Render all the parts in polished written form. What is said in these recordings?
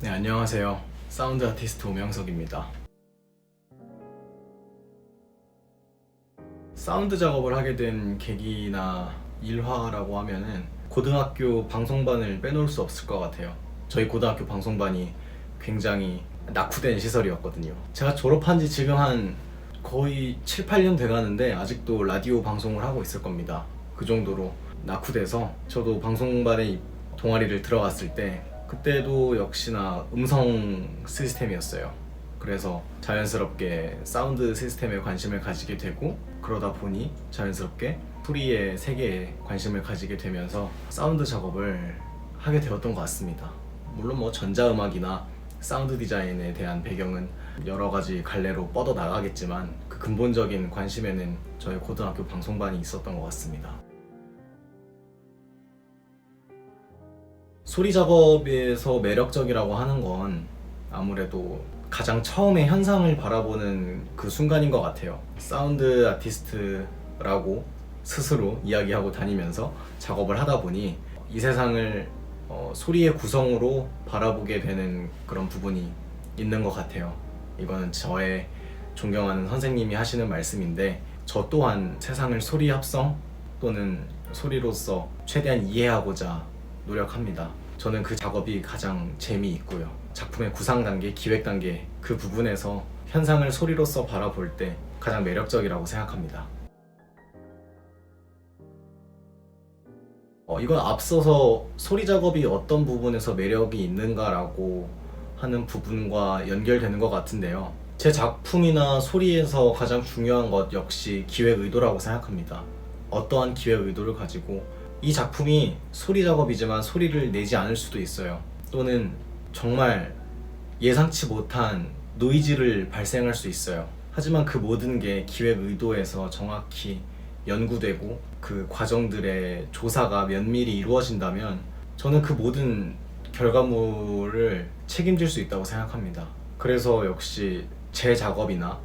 네, 안녕하세요. 사운드 아티스트 오명석입니다. 사운드 작업을 하게 된 계기나 일화라고 하면은 고등학교 방송반을 빼놓을 수 없을 것 같아요. 저희 고등학교 방송반이 굉장히 낙후된 시설이었거든요. 제가 졸업한 지 지금 한 거의 7, 8년 돼가는데 아직도 라디오 방송을 하고 있을 겁니다. 그 정도로 낙후돼서 저도 방송반에 동아리를 들어갔을 때 그때도 역시나 음성 시스템이었어요. 그래서 자연스럽게 사운드 시스템에 관심을 가지게 되고 그러다 보니 자연스럽게 소리의 세계에 관심을 가지게 되면서 사운드 작업을 하게 되었던 것 같습니다. 물론 뭐 전자음악이나 사운드 디자인에 대한 배경은 여러 가지 갈래로 뻗어 나가겠지만 그 근본적인 관심에는 저희 고등학교 방송반이 있었던 것 같습니다. 소리 작업에서 매력적이라고 하는 건 아무래도 가장 처음에 현상을 바라보는 그 순간인 것 같아요. 사운드 아티스트라고 스스로 이야기하고 다니면서 작업을 하다 보니 이 세상을 소리의 구성으로 바라보게 되는 그런 부분이 있는 것 같아요. 이거는 저의 존경하는 선생님이 하시는 말씀인데 저 또한 세상을 소리 합성 또는 소리로서 최대한 이해하고자 노력합니다. 저는 그 작업이 가장 재미있고요. 작품의 구상 단계, 기획 단계 그 부분에서 현상을 소리로서 바라볼 때 가장 매력적이라고 생각합니다. 이건 앞서서 소리 작업이 어떤 부분에서 매력이 있는가라고 하는 부분과 연결되는 것 같은데요. 제 작품이나 소리에서 가장 중요한 것 역시 기획 의도라고 생각합니다. 어떠한 기획 의도를 가지고 이 작품이 소리 작업이지만 소리를 내지 않을 수도 있어요. 또는 정말 예상치 못한 노이즈를 발생할 수 있어요. 하지만 그 모든 게 기획 의도에서 정확히 연구되고 그 과정들의 조사가 면밀히 이루어진다면 저는 그 모든 결과물을 책임질 수 있다고 생각합니다. 그래서 역시 제 작업이나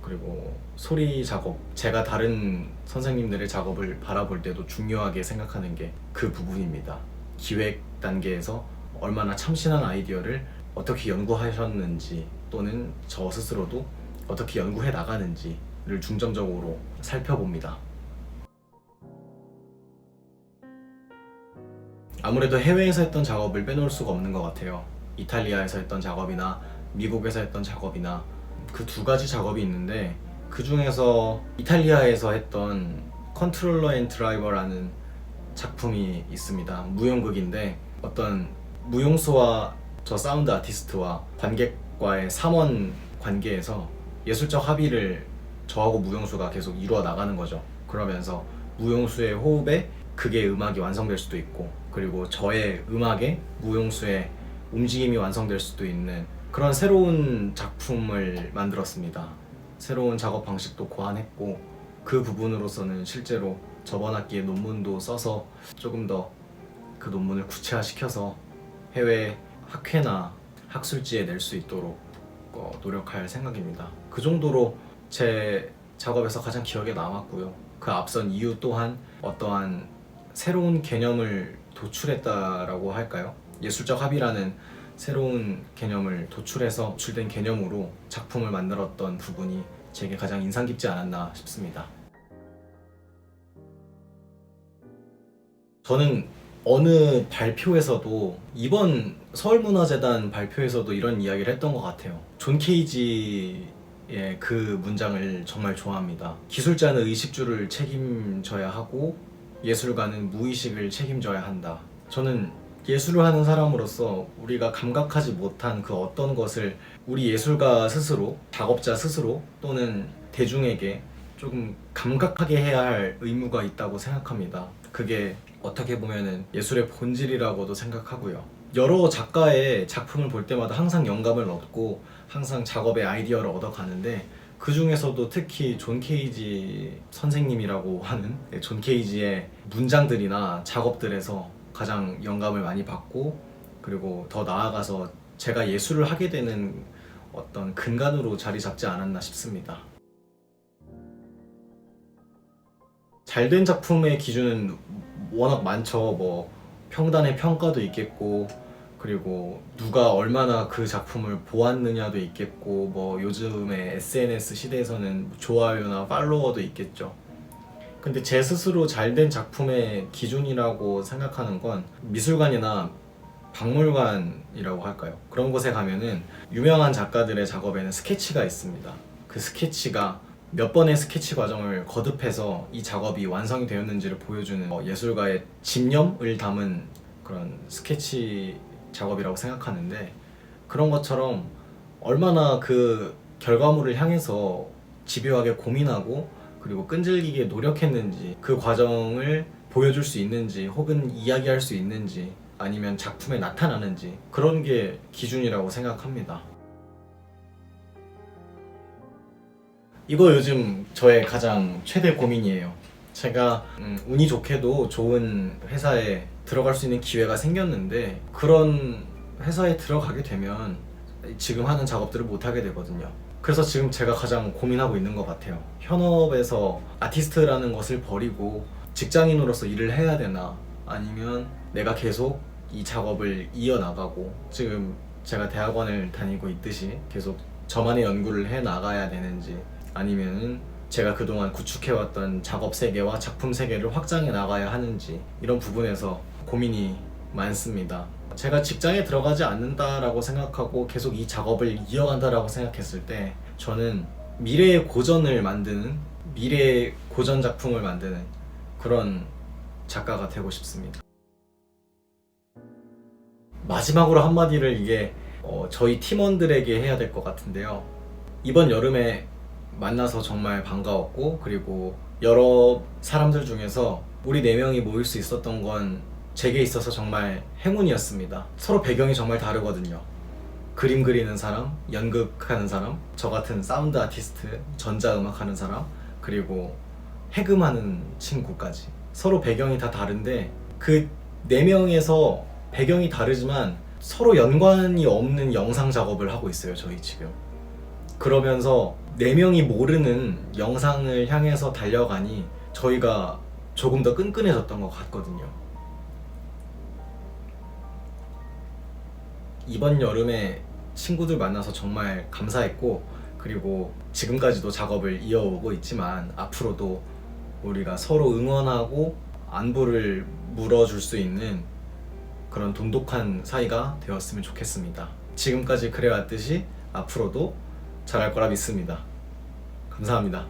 그리고 소리 작업, 제가 다른 선생님들의 작업을 바라볼 때도 중요하게 생각하는 게 그 부분입니다. 기획 단계에서 얼마나 참신한 아이디어를 어떻게 연구하셨는지 또는 저 스스로도 어떻게 연구해 나가는지를 중점적으로 살펴봅니다. 아무래도 해외에서 했던 작업을 빼놓을 수가 없는 것 같아요. 이탈리아에서 했던 작업이나 미국에서 했던 작업이나 그 두 가지 작업이 있는데 그 중에서 이탈리아에서 했던 컨트롤러 앤 드라이버라는 작품이 있습니다. 무용극인데 어떤 무용수와 저 사운드 아티스트와 관객과의 3원 관계에서 예술적 합의를 저하고 무용수가 계속 이루어 나가는 거죠. 그러면서 무용수의 호흡에 그게 음악이 완성될 수도 있고 그리고 저의 음악에 무용수의 움직임이 완성될 수도 있는 그런 새로운 작품을 만들었습니다. 새로운 작업 방식도 고안했고 그 부분으로서는 실제로 저번 학기에 논문도 써서 조금 더 그 논문을 구체화시켜서 해외 학회나 학술지에 낼 수 있도록 노력할 생각입니다. 그 정도로 제 작업에서 가장 기억에 남았고요. 그 앞선 이유 또한 어떠한 새로운 개념을 도출했다라고 할까요? 예술적 합의라는 새로운 개념을 도출해서 도출된 개념으로 작품을 만들었던 부분이 제게 가장 인상 깊지 않았나 싶습니다. 저는 어느 발표에서도 이번 서울문화재단 발표에서도 이런 이야기를 했던 것 같아요. 존 케이지의 그 문장을 정말 좋아합니다. 기술자는 의식주를 책임져야 하고 예술가는 무의식을 책임져야 한다. 저는 예술을 하는 사람으로서 우리가 감각하지 못한 그 어떤 것을 우리 예술가 스스로, 작업자 스스로 또는 대중에게 조금 감각하게 해야 할 의무가 있다고 생각합니다. 그게 어떻게 보면은 예술의 본질이라고도 생각하고요. 여러 작가의 작품을 볼 때마다 항상 영감을 얻고 항상 작업의 아이디어를 얻어가는데 그 중에서도 특히 존 케이지 선생님이라고 하는 존 케이지의 문장들이나 작업들에서 가장 영감을 많이 받고 그리고 더 나아가서 제가 예술을 하게 되는 어떤 근간으로 자리 잡지 않았나 싶습니다. 잘된 작품의 기준은 워낙 많죠. 뭐 평단의 평가도 있겠고 그리고 누가 얼마나 그 작품을 보았느냐도 있겠고, 뭐 요즘에 SNS 시대에서는 좋아요나 팔로워도 있겠죠. 근데 제 스스로 잘된 작품의 기준이라고 생각하는 건 미술관이나 박물관이라고 할까요? 그런 곳에 가면은 유명한 작가들의 작업에는 스케치가 있습니다. 그 스케치가 몇 번의 스케치 과정을 거듭해서 이 작업이 완성이 되었는지를 보여주는 예술가의 집념을 담은 그런 스케치 작업이라고 생각하는데, 그런 것처럼 얼마나 그 결과물을 향해서 집요하게 고민하고 그리고 끈질기게 노력했는지, 그 과정을 보여줄 수 있는지 혹은 이야기할 수 있는지 아니면 작품에 나타나는지, 그런 게 기준이라고 생각합니다. 이거 요즘 저의 가장 최대 고민이에요. 제가 운이 좋게도 좋은 회사에 들어갈 수 있는 기회가 생겼는데, 그런 회사에 들어가게 되면 지금 하는 작업들을 못 하게 되거든요. 그래서 지금 제가 가장 고민하고 있는 것 같아요. 현업에서 아티스트라는 것을 버리고 직장인으로서 일을 해야 되나, 아니면 내가 계속 이 작업을 이어나가고, 지금 제가 대학원을 다니고 있듯이 계속 저만의 연구를 해 나가야 되는지, 아니면은 제가 그동안 구축해왔던 작업 세계와 작품 세계를 확장해 나가야 하는지, 이런 부분에서 고민이 많습니다. 제가 직장에 들어가지 않는다라고 생각하고 계속 이 작업을 이어간다라고 생각했을 때, 저는 미래의 고전을 만드는, 미래의 고전 작품을 만드는 그런 작가가 되고 싶습니다. 마지막으로 한마디를 이게 저희 팀원들에게 해야 될 것 같은데요. 이번 여름에 만나서 정말 반가웠고, 그리고 여러 사람들 중에서 우리 4명이 모일 수 있었던 건 제게 있어서 정말 행운이었습니다. 서로 배경이 정말 다르거든요. 그림 그리는 사람, 연극하는 사람, 저 같은 사운드 아티스트, 전자음악 하는 사람, 그리고 해금하는 친구까지. 서로 배경이 다 다른데 그 4명에서 배경이 다르지만 서로 연관이 없는 영상 작업을 하고 있어요, 저희 지금. 그러면서 4명이 모르는 영상을 향해서 달려가니 저희가 조금 더 끈끈해졌던 것 같거든요. 이번 여름에 친구들 만나서 정말 감사했고, 그리고 지금까지도 작업을 이어오고 있지만 앞으로도 우리가 서로 응원하고 안부를 물어줄 수 있는 그런 돈독한 사이가 되었으면 좋겠습니다. 지금까지 그래왔듯이 앞으로도 잘할 거라 믿습니다. 감사합니다.